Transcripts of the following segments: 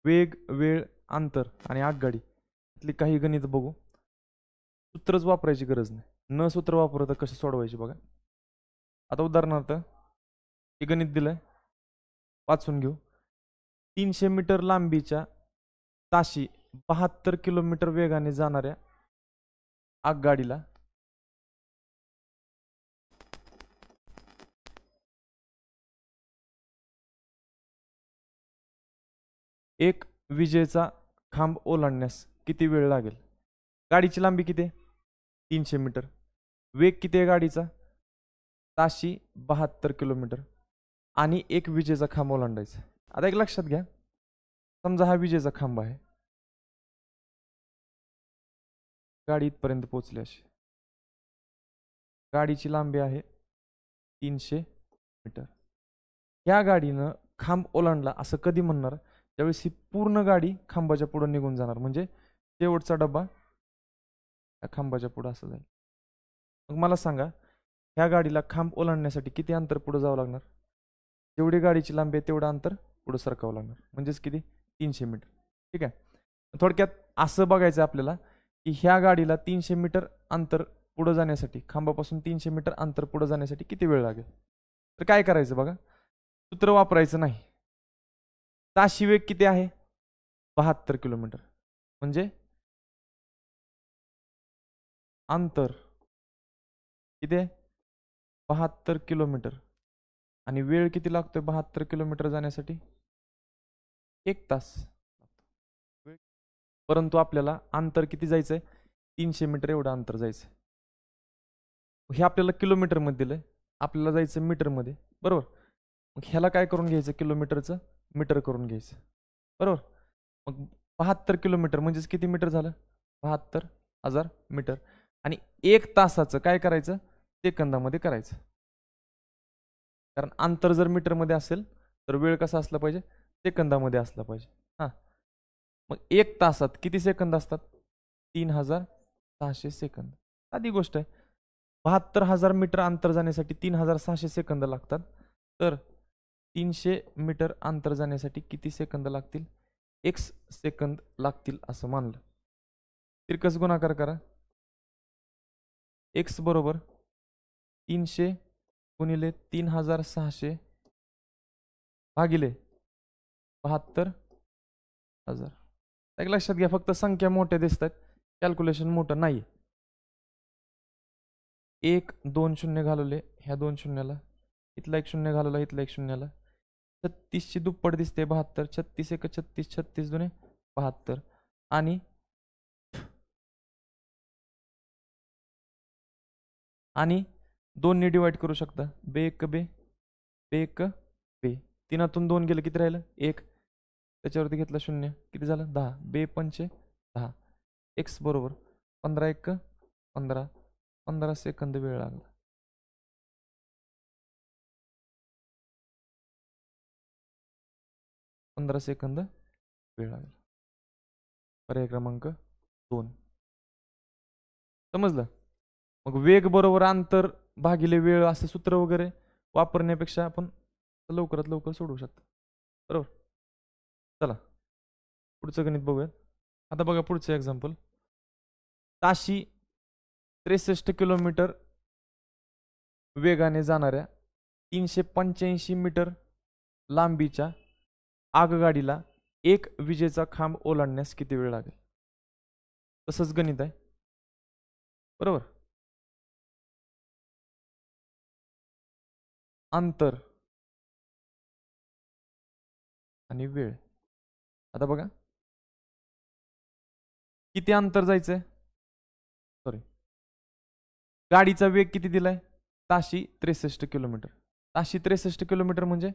वेग, वेळ, अंतर आणि आगगाडी इथली काही गणित बघू. सूत्रच वापरायची गरज नाही. न सूत्र वापरता कसे सोडवायचे बघा. आता उदाहरणार्थ हे गणित दिलंय, वाचून घेऊ. 300 मीटर लांबीच्या ताशी 72 किलोमीटर वेगाने जाणाऱ्या आगगाडीला एक विजेचा खांब ओलांडण्यास किती वेळ लागेल? गाडीची लांबी किती आहे? 300 मीटर. वेग किती आहे गाडीचा? ताशी 72 किलोमीटर. आणि एक विजेचा खांब ओलांडायचा. आता एक लक्षात घ्या, समजा हा विजेचा खांब आहे, गाडी इथपर्यंत पोहोचली अशी. गाडीची लांबी आहे 300 मीटर. या गाडीनं खांब ओलांडला असं कधी म्हणणार? त्यावेळेस ही पूर्ण गाडी खांबाच्या पुढे निघून जाणार, म्हणजे शेवटचा डब्बा त्या खांबाच्या पुढे असं जाईल. मग मला सांगा, ह्या गाडीला खांब ओलांडण्यासाठी किती अंतर पुढे जावं लागणार? जेवढी गाडीची लांबी आहे तेवढं अंतर पुढे सरकावं लागणार, म्हणजेच किती? 300 मीटर. ठीक आहे. थोडक्यात असं बघायचं आपल्याला की ह्या गाडीला 300 मीटर अंतर पुढे जाण्यासाठी, खांबापासून 300 मीटर अंतर पुढे जाण्यासाठी किती वेळ लागेल? तर काय करायचं बघा, सूत्र वापरायचं नाही. ताशी वेग किती आहे? 72 किलोमीटर. म्हणजे अंतर किती आहे? 72 किलोमीटर. आणि वेळ किती लागतोय 72 किलोमीटर जाण्यासाठी? 1 तास. परंतु आपल्याला अंतर किती जायचंय? 300 मीटर एवढं अंतर जायचंय. हे आपल्याला किलोमीटर मध्ये दिलंय, आपल्याला जायचं मीटर मध्ये, बरोबर. मग ह्याला काय करून घ्यायचं? किलोमीटरचं मीटर करून घ्यायचं, बरोबर. मग 72 किलोमीटर म्हणजेच किती मीटर झालं? 72,000 मीटर. आणि 1 तासाचं काय करायचं? सेकंदामध्ये करायचं. कारण अंतर जर मीटर मध्ये असेल तर वेळ कसा असला पाहिजे? सेकंदामध्ये असला पाहिजे. हा, मग 1 तासात किती सेकंद असतात? 3600 सेकंद. साधी गोष्ट आहे. 72,000 मीटर अंतर जाण्यासाठी 3600 सेकंद लागतात. तर 300 मीटर अंतर जाण्यासाठी किती सेकंद लागतील? x सेकंद लागतील असं मानलं. तिरकस गुणाकार करा. x बरोबर 300 गुणिले 3600 भागिले 72,000. एक लक्षात घ्या, फक्त संख्या मोठ्या दिसतात, कॅल्क्युलेशन मोठं नाही. 1 2 शून्य घालवले ह्या 2 शून्याला, इथला 1 शून्य घालवला इथला 1 शून्याला. 36 ची दुप्पट दिसते 72. 36 1 36, 36 2 72. आणि 2 ने डिवाइड करू शकता. बे 1 बे, बे 1 बे. 3तून 2 गेलं किती राहिलं? 1. त्याच्यावरती घेतलं 0, किती झालं? 10. बे 5 10. x बरोबर 15 1 15. 15 सेकंद वेळ लागला. पंधरा सेकंद वेळ लागला. पर्याय क्रमांक 2. समजलं? मग वेग बरोबर अंतर भागिले वेळ असं सूत्र वगैरे वापरण्यापेक्षा आपण लवकरात लवकर सोडवू शकतो, बरोबर. चला पुढचं गणित बघूयात. आता बघा पुढचं एक्झाम्पल. ताशी 63 किलोमीटर वेगाने जाणाऱ्या 385 मीटर लांबीच्या आगगाडीला एक विजेचा खांब ओलांडण्यास किती वेळ लागेल? तसंच गणित आहे, बरोबर. अंतर आणि वेळ. आता बघा किती अंतर जायचंय, सॉरी, गाडीचा वेग किती दिलाय? ताशी 63 किलोमीटर. ताशी 63 किलोमीटर म्हणजे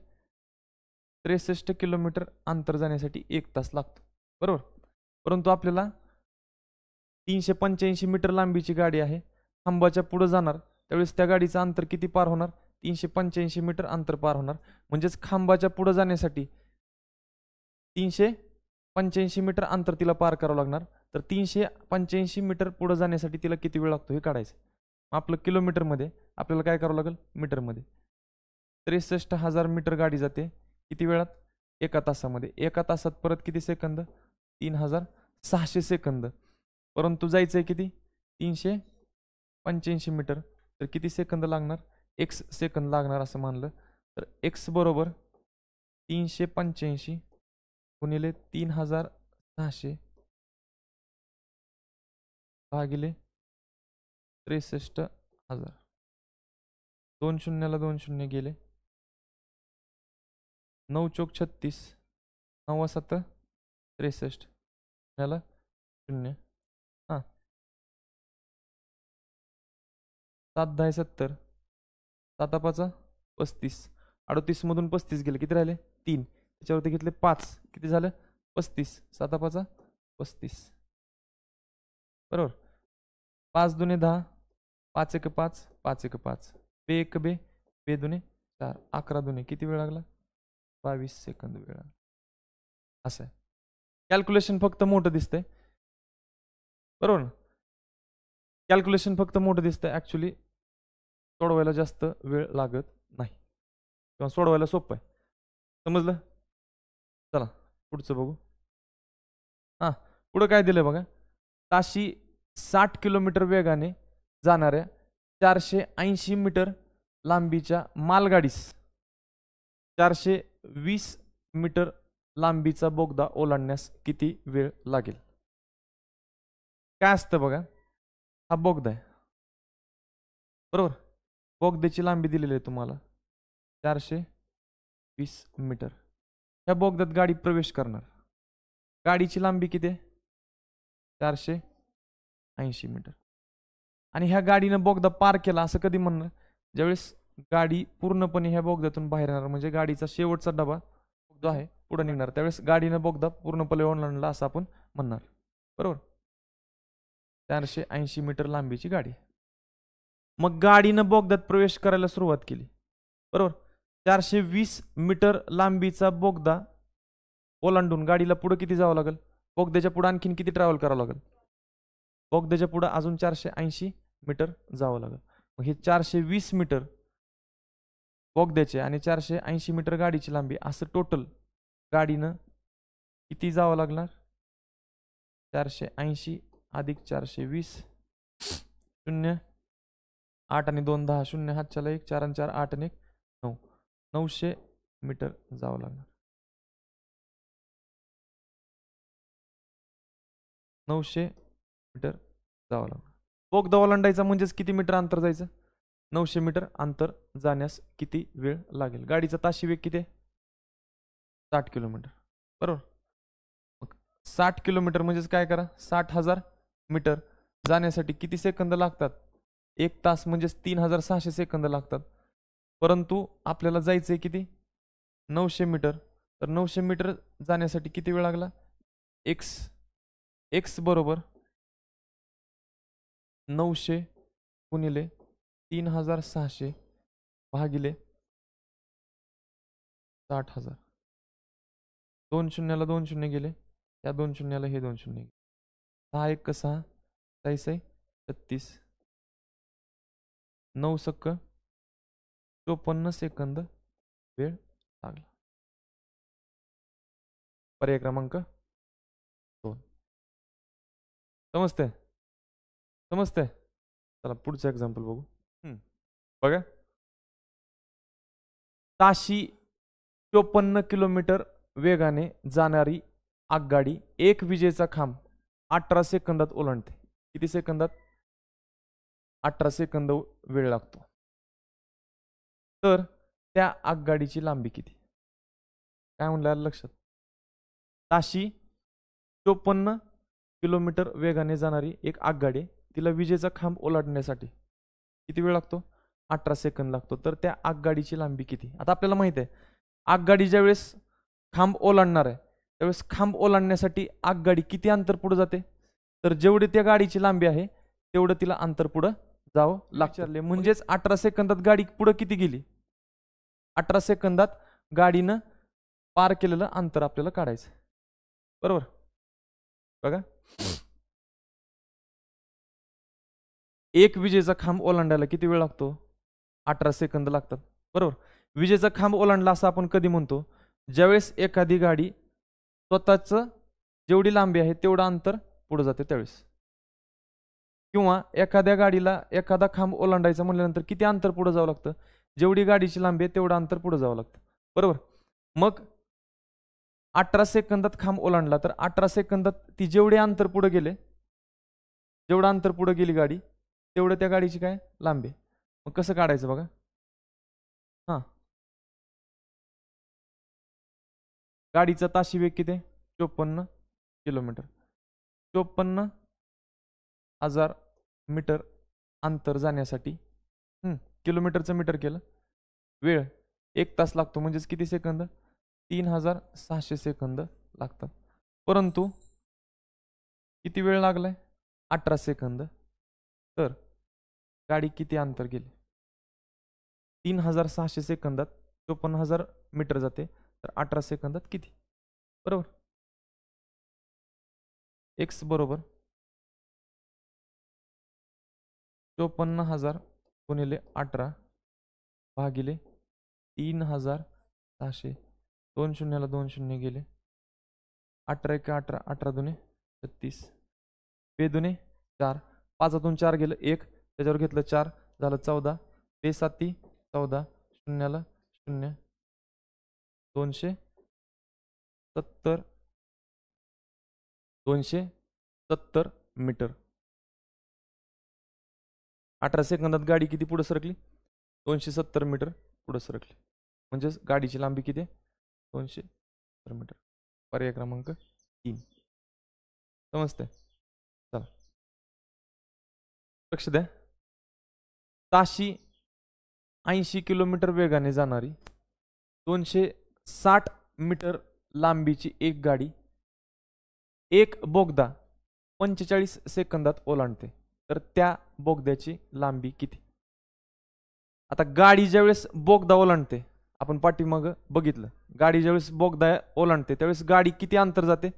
63 किलोमीटर अंतर जाण्यासाठी 1 तास लागतो, बरोबर. परंतु आपल्याला 385 मीटर लांबीची गाडी आहे, खांबाच्या पुढे जाणार, त्यावेळेस त्या गाडीचं अंतर किती पार होणार? 385 मीटर अंतर पार होणार. म्हणजेच खांबाच्या पुढे जाण्यासाठी 385 मीटर अंतर तिला पार करावं लागणार. तर 385 मीटर पुढे जाण्यासाठी तिला किती वेळ लागतो हे काढायचं. आपलं किलोमीटरमध्ये आपल्याला काय करावं लागेल? मीटरमध्ये. 63,000 मीटर गाडी जाते किती वेळात? एका तासामध्ये. एका तासात परत किती सेकंद? 3600 सेकंद. परंतु जायचंय किती? 385 मीटर. तर किती सेकंद लागणार? x सेकंद लागणार असं मानलं तर x बरोबर 385 गुणिले 3600 भागिले 63,000. 2 शून्याला 2 शून्य गेले. 9 चौक 36, 9 7 63, याला 0. हां 7 10 70, 7 5 35, 38 मधून 35 गेले, किती राहिले? 3. त्याच्यावरती घेतले 5, किती झालं? 35. 7 5 35, बरोबर. 5 दुने 10, 5 1 5, 5 1 5, बे 1 बे, बे दुने 4, 11 दुने किती वेळ लागला? 22 सेकंद वेळ लागला. असं आहे. कॅल्क्युलेशन फक्त मोठं दिसतंय, बरोबर ना? कॅल्क्युलेशन फक्त मोठं दिसतंय, ॲक्च्युली सोडवायला जास्त वेळ लागत नाही किंवा सोडवायला सोपं आहे. समजलं? चला पुढचं बघू. हां पुढं काय दिलं बघा. ताशी 60 किलोमीटर वेगाने जाणाऱ्या 480 मीटर लांबीच्या मालगाडीस 420 मीटर लांबीचा बोगदा ओलांडण्यास किती वेळ लागेल? काय असतं बघा, हा बोगदा आहे, बरोबर. बोगद्याची लांबी दिलेली आहे तुम्हाला 420 मीटर. ह्या बोगद्यात गाडी प्रवेश करणार. गाडीची लांबी किती आहे? 480 मीटर. आणि ह्या गाडीनं बोगदा पार केला असं कधी म्हणणार? ज्यावेळेस गाडी पूर्णपणे ह्या बोगद्यातून बाहेर येणार, म्हणजे गाडीचा शेवटचा डबा जो आहे पुढे निघणार, त्यावेळेस गाडीनं बोगदा पूर्णपणे ओलांडला असं आपण म्हणणार, बरोबर. 480 मीटर लांबीची गाडी. मग गाडीनं बोगद्यात प्रवेश करायला सुरुवात केली, बरोबर. 420 मीटर लांबीचा बोगदा ओलांडून गाडीला पुढे किती जावं लागेल? बोगद्याच्या पुढे आणखीन किती ट्रॅव्हल करावं लागेल? बोगद्याच्या पुढे अजून 480 मीटर जावं लागेल. मग हे 420 मीटर बोगद्याचे आणि 480 मीटर गाडीची लांबी, असं टोटल गाडीनं किती जावं लागणार? 480 अधिक 420, 0 8 आणि 2 10, 0 हातच्याला 1, 4 आणि 4 8 आणि 1 9, 900 मीटर जावं लागणार. 900 मीटर जावं लागणार. बोगदा ओलांडायचा म्हणजेच किती मीटर अंतर जायचं? 900 मीटर अंतर जाण्यास किती वेळ लागेल? गाडीचा ताशी वेग किती आहे? 60 किलोमीटर, बरोबर. मग 60 किलोमीटर म्हणजेच काय करा, 60,000 मीटर जाण्यासाठी किती सेकंद लागतात? 1 तास म्हणजेच 3600 सेकंद लागतात. परंतु आपल्याला जायचंय किती? 900 मीटर. तर 900 मीटर जाण्यासाठी किती वेळ लागला? x बरोबर 900 गुणिले 3600 भागिले 60,000. 2 शून्याला 2 शून्य गेले, या 2 शून्याला हे 2 शून्य गेले. 6 1 6, 6 36, 9 सक्क 54 सेकंद वेळ लागला. पर्याय क्रमांक 2. समजते? समजते? चला पुढचं एक्झाम्पल बघू. बघा, ताशी 54 किलोमीटर वेगाने जाणारी आगगाडी एक विजेचा खांब 18 सेकंदात ओलांडते. किती सेकंदात? 18 सेकंद वेळ लागतो. तर त्या आगगाडीची लांबी किती? काय म्हणलं लक्षात? ताशी 54 किलोमीटर वेगाने जाणारी एक आगगाडी, तिला विजेचा खांब ओलांडण्यासाठी किती वेळ लागतो? 18 सेकंद लागतो. तर त्या आगगाडीची लांबी किती? आता आपल्याला माहित आहे, आगगाडी ज्या वेळेस खांब ओलांडणार आहे त्यावेळेस खांब ओलांडण्यासाठी आगगाडी किती अंतर पुढे जाते? तर जेवढी त्या गाडीची लांबी आहे तेवढं तिला अंतर पुढे जावं लागतं. म्हणजेच 18 सेकंदात गाडी पुढे किती गेली? 18 सेकंदात गाडीनं पार केलेलं अंतर आपल्याला काढायचं, बरोबर. बघा, एक विजेचा खांब ओलांडायला किती वेळ लागतो? 18 सेकंद लागतात, बरोबर. विजेचा खांब ओलांडला असं आपण कधी म्हणतो? ज्यावेळेस एखादी गाडी स्वतःच जेवढी लांबी आहे तेवढं अंतर पुढे जाते त्यावेळेस, किंवा एखाद्या गाडीला एखादा खांब ओलांडायचा म्हणल्यानंतर किती अंतर पुढे जावं लागतं, जेवढी गाडीची लांबी आहे तेवढं अंतर पुढे जावं लागतं, बरोबर. मग 18 सेकंदात खांब ओलांडला तर 18 सेकंदात ती जेवढे अंतर पुढे गेले, जेवढं अंतर पुढे गेली गाडी तेवढं त्या गाडीची काय लांबी. मग कसं काढायचं बघा. हां, गाडीचा ताशी वेग किती, 54 किलोमीटर. 54,000 मीटर अंतर जाण्यासाठी किलोमीटरचं मीटर केलं, वेळ 1 तास लागतो, म्हणजेच किती सेकंद, 3600 सेकंद लागतात. परंतु किती वेळ लागलाय, 18 सेकंद. तर गाडी किती अंतर गेली, 3600 सेकंदात 54,000 मीटर जाते, तर 18 सेकंदात किती, बरोबर. एक्स बरोबर 54,000 गुणिले 18 भागिले 3600, 2 शून्याला 2 शून्य गेले, 18 एक 18, 18 दुने 36, बेदुने 4, 5 4 गेलं 1, त्याच्यावर घेतलं 4 झालं 14, बेसाती 14, शून्याला 0, 270 मीटर. 18 सेकंदात गाडी किती पुढे सरकली, 270 मीटर पुढे सरकली, म्हणजेच गाडीची लांबी किती, 270 मीटर. पर्याय क्रमांक 3. समजते. चला लक्ष द्या. ताशी 80 किलोमीटर वेगाने जाणारी 260 मीटर लांबीची एक गाडी एक बोगदा 45 सेकंदात ओलांडते, तर त्या बोगद्याची लांबी किती. आता गाडी ज्यावेळेस बोगदा ओलांडते, आपण पाठीमागं बघितलं, गाडी ज्यावेळेस बोगदा ओलांडते त्यावेळेस गाडी किती अंतर जाते,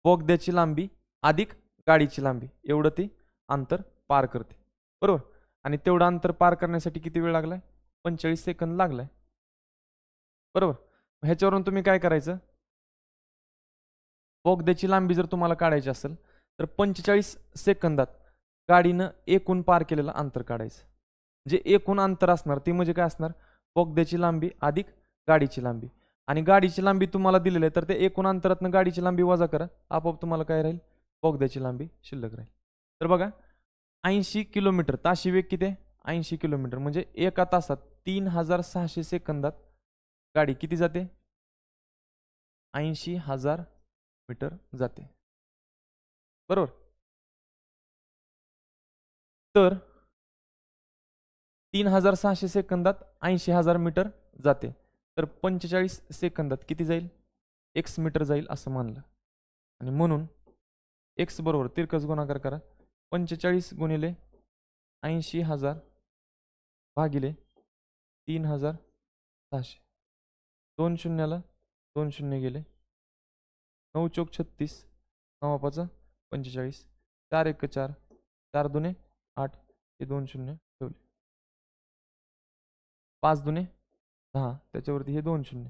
बोगद्याची लांबी अधिक गाडीची लांबी एवढं ती अंतर पार करते, बरोबर. आणि तेवढं अंतर पार करण्यासाठी किती वेळ लागलाय, 45 सेकंद लागलाय, बरोबर. ह्याच्यावरून तुम्ही काय करायचं, बोगद्याची लांबी जर तुम्हाला काढायची असेल तर 45 सेकंदात गाडीनं एकूण पार केलेलं अंतर काढायचं. जे एकूण अंतर असणार ती म्हणजे काय असणार, बोगद्याची लांबी अधिक गाडीची लांबी. आणि गाडीची लांबी तुम्हाला दिलेली आहे तर ते एकूण अंतरातनं गाडीची लांबी वजा करा, आपोआप तुम्हाला काय राहील, बोगद्याची लांबी शिल्लक राहील. तर बघा 80 किलोमीटर, ताशी वेग किती आहे, 80 किलोमीटर, म्हणजे एका तासात 3600 सेकंदात गाडी किती जाते, 80,000 मीटर जाते, बरोबर. तर 3600 सेकंदात 80,000 मीटर जाते, तर 45 सेकंदात किती जाईल, एक्स मीटर जाईल असं मानलं. आणि म्हणून एक्स बरोबर तिरकस गुणाकार करा, 45 गुणिले 80,000 भागिले 3600, 2 शून्याला 2 शून्य गेले, 9 चौक 36, 9 5 45, 4 1 4, 4 दुने 8, हे 2 शून्य ठेवले, 5 दुने 10, त्याच्यावरती हे 2 शून्य,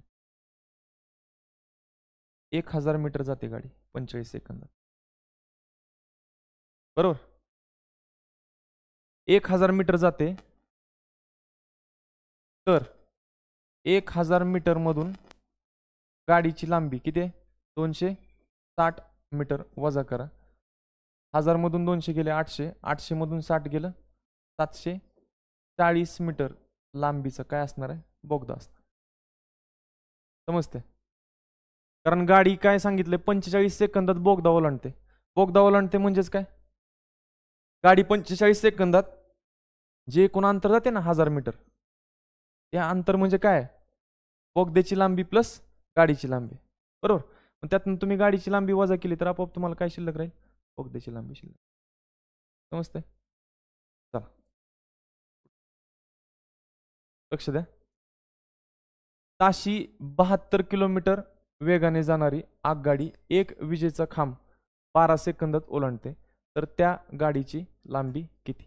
1000 मीटर जाते गाडी 45 सेकंदात, बरोबर. 1000 मीटर जाते, तर 1000 मीटर मधून गाडीची लांबी किती आहे, 260 मीटर वजा करा, 1000 मधून 200 गेले 800, 800 मधून 60 गेलं 740 मीटर लांबीचं काय असणार आहे, बोगदा असणार. समजते. कारण गाडी काय सांगितले, 45 सेकंदात बोगदा ओलांडते. बोगदा ओलांडते म्हणजेच काय, गाडी 45 सेकंदात जे एकूण अंतर जाते ना 1000 मीटर, त्या अंतर म्हणजे काय, बोगद्याची लांबी प्लस गाडीची लांबी, बरोबर. मग त्यातून तुम्ही गाडीची लांबी वजा केली तर आपोआप तुम्हाला काय शिल्लक राहील, बोगद्याची लांबी शिल्लक. समजते. चला लक्ष द्या. ताशी 72 किलोमीटर वेगाने जाणारी आगगाडी एक विजेचा खांब 12 सेकंदात ओलांडते, तर त्या गाडीची लांबी किती.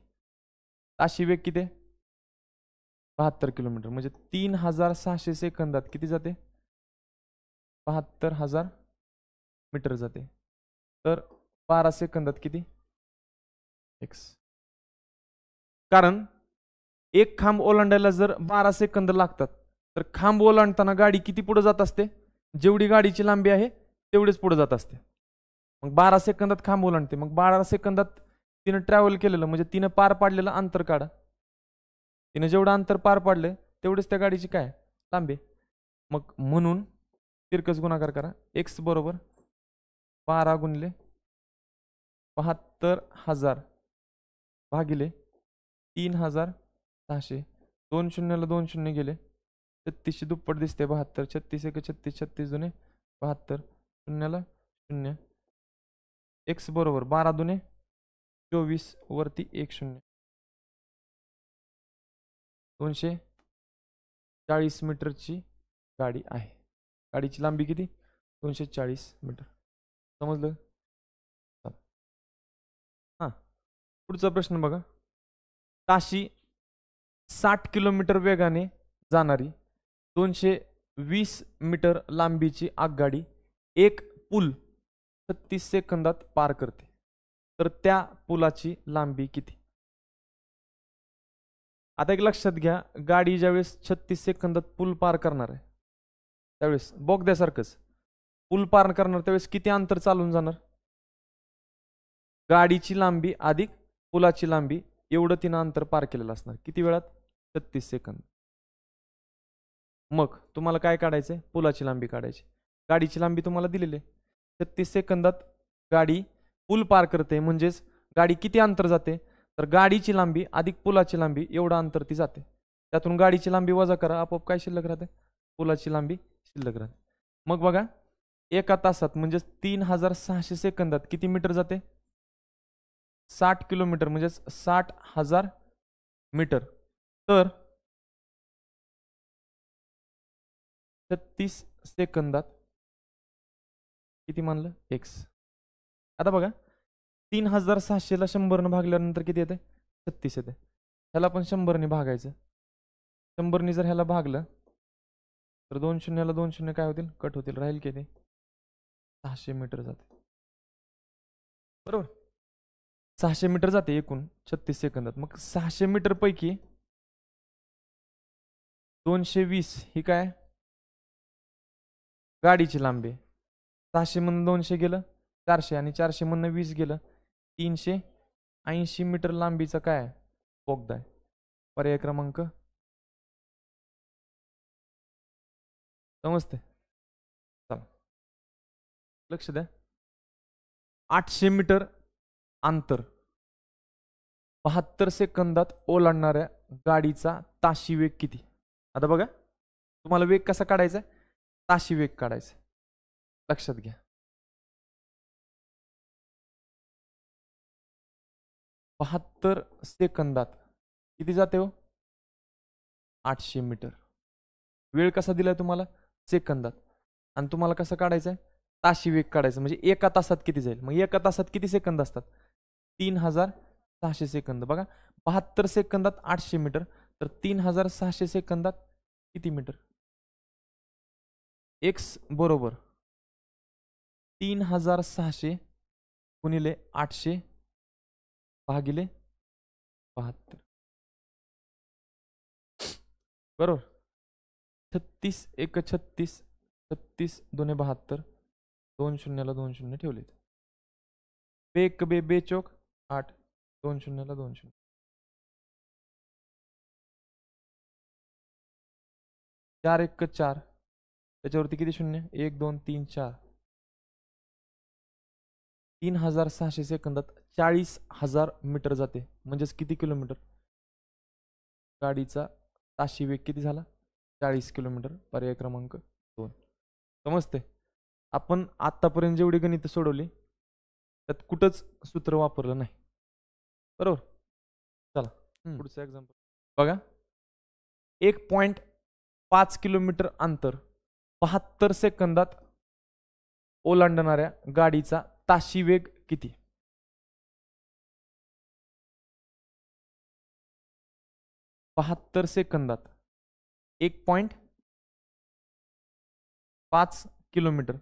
ताशी वेग किती, 72 किलोमीटर, म्हणजे 3600 सेकंदात किती जाते, 72,000 मीटर जाते. तर 12 सेकंदात किती? x. कारण एक खांब ओलांडायला जर 12 सेकंद लागतात तर खांब ओलांडताना गाडी किती पुढे जात असते? जेवढी गाडीची लांबी आहे तेवढीच पुढे जात असते. मग 12 सेकंदात खांब ओलांडते. मग 12 सेकंदात तिनं ट्रॅव्हल केलेलं म्हणजे तिनं पार पाडलेलं अंतर काढा. तिनं जेवढं अंतर पार पाडलं तेवढीच त्या गाडीची काय लांबी. मग म्हणून तिरकस गुणाकार करा. x बरोबर 12 गुणिले 72,000 भागिले 3,600. 2 शून्याला 2 शून्य गेले. 36ची दुप्पट दिसते 72. 36 एक 36, 36 दुने 72. शून्याला शून्य. x बरोबर 12 दुने 24 वरती 1 शून्य. 240 मीटरची गाडी आहे. गाडीची लांबी किती? 240 मीटर. समजलं? हां, पुढचा प्रश्न बघा. ताशी 60 किलोमीटर वेगाने जाणारी 220 मीटर लांबीची आगगाडी एक पूल 36 सेकंदात पार करते. तर त्या पुलाची लांबी किती? आता एक लक्षात घ्या, गाडी ज्यावेळेस 36 सेकंदात पूल पार करणार आहे त्यावेळेस बोगद्यासारखंच पूल पार करणार त्यावेळेस किती अंतर चालून जाणार? गाडीची लांबी अधिक पुलाची लांबी एवढं तिनं अंतर पार केलेलं असणार. किती वेळात? 36 सेकंद. मग तुम्हाला काय काढायचंय? पुलाची लांबी काढायची. गाडीची लांबी तुम्हाला दिलेली आहे. 36 सेकंदात गाडी पूल पार करते म्हणजेच गाडी किती अंतर जाते? तर गाडीची लांबी अधिक पुलाची लांबी एवढं अंतर ती जाते. त्यातून गाडीची लांबी वजा करा, आपोआप काय शिल्लक राहते? पुलाची लांबी शिल्लक राहते. मग बघा, एका तासात म्हणजेच 3,600 सेकंदात किती मीटर जाते? 60 किलोमीटर म्हणजेच 60,000 मीटर. तर 36 सेकंदात किती मानलं? x. आता बघा, 3,600ला 100 भागल्यानंतर किती येते? 36 येते. ह्याला पण 100 भागायचं. 100 जर ह्याला भागलं तर 2 शून्याला 2 शून्य काय होतील? कट होतील. राहील किती? 600 मीटर जाते. बरोबर, 600 मीटर जाते एकूण 36 सेकंदात. मग 600 मीटर पैकी 220 ही काय? गाडीची लांबी. 600 मधून 200 गेलं 400 आणि 400 मधून 20 गेलं 380 मीटर लांबीचा काय बोगदा आहे. पर्याय क्रमांक समजते? चला लक्ष द्या. 800 मीटर अंतर 72 सेकंदात ओलांडणाऱ्या गाडीचा ताशी वेग किती? आता बघा, तुम्हाला वेग कसा काढायचा? ताशी वेग काढायचा. लक्षात घ्या, 72 सेकंदात किती जाते हो? 800 मीटर. वेळ कसा दिलाय तुम्हाला? सेकंदात. आणि तुम्हाला कसं काढायचंय? ताशी वेग काढायचं. म्हणजे एका तासात किती जाईल? मग एका तासात किती सेकंद असतात? 3,600 सेकंद. बघा, 72 सेकंदात 800 मीटर, तर 3,600 सेकंदात किती मीटर? x बरोबर 3,600 गुणिले 800 भागिले 72. बरोबर, 36 एक 36, 36 दोने 72. 2 शून्याला 2 शून्य ठेवले. बेक बे बेचोक 8. 2 शून्याला 2 शून्य. 4 एक 4. त्याच्यावरती किती शून्य? 1 2 3 4. 3,600 सेकंदात 40,000 मीटर जाते. म्हणजेच किती किलोमीटर? गाडीचा ताशी वेग किती झाला? 40 किलोमीटर. पर्याय क्रमांक 2. समजते? आपण आतापर्यंत जेवढी गणित सोडवली त्यात कुठंच सूत्र वापरलं नाही. बरोबर. चला पुढचं एक्झाम्पल बघा. 1.5 किलोमीटर अंतर 72 सेकंदात ओलांडणाऱ्या गाडीचा ताशी वेग किती? सेकंदात 1.5 किलोमीटर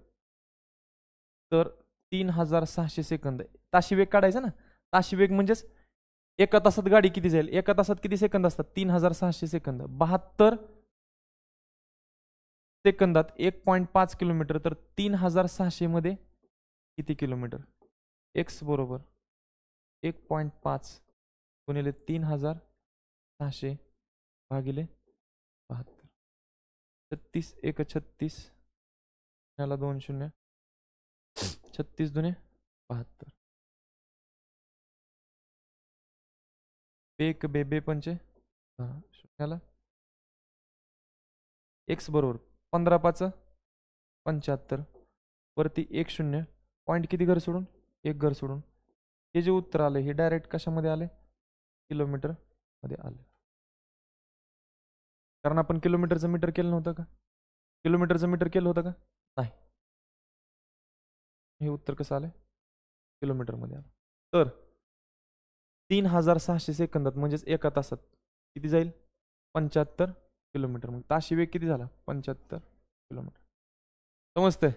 तर 3600 सेकंद. ताशी वेग काढायचा ना. ताशी वेग म्हणजेच एका तासात गाडी किती जाईल, एका तासात किती सेकंद असतात, 3600 सेकंद. 72 सेकंदात 1.5 किलोमीटर, तर 3600 मध्ये किती किलोमीटर. एक्स बरोबर 1.5 गुणिले 3600 भागिले 72. 36 एक 36, याला 2 0, 36 दुने 72. एक बेबे पंचे शून्याला एक्स बरोबर 15 5 75 वरती 1 0 पॉईंट किती घर सोडून, एक घर सोडून. हे जे उत्तर आले हे डायरेक्ट कशामध्ये आले, किलोमीटर मध्ये आले. कारण आपण किलोमीटरचं मीटर केलं नव्हतं का, किलोमीटरचं मीटर केलं होतं का नाही. हे उत्तर कसं आलं, किलोमीटर मध्ये आलं. तर 3600 सेकंदात म्हणजेच एका तासात किती जाईल, 75 किलोमीटर. मग ताशी वेग किती झाला, 75 किलोमीटर. समजतंय.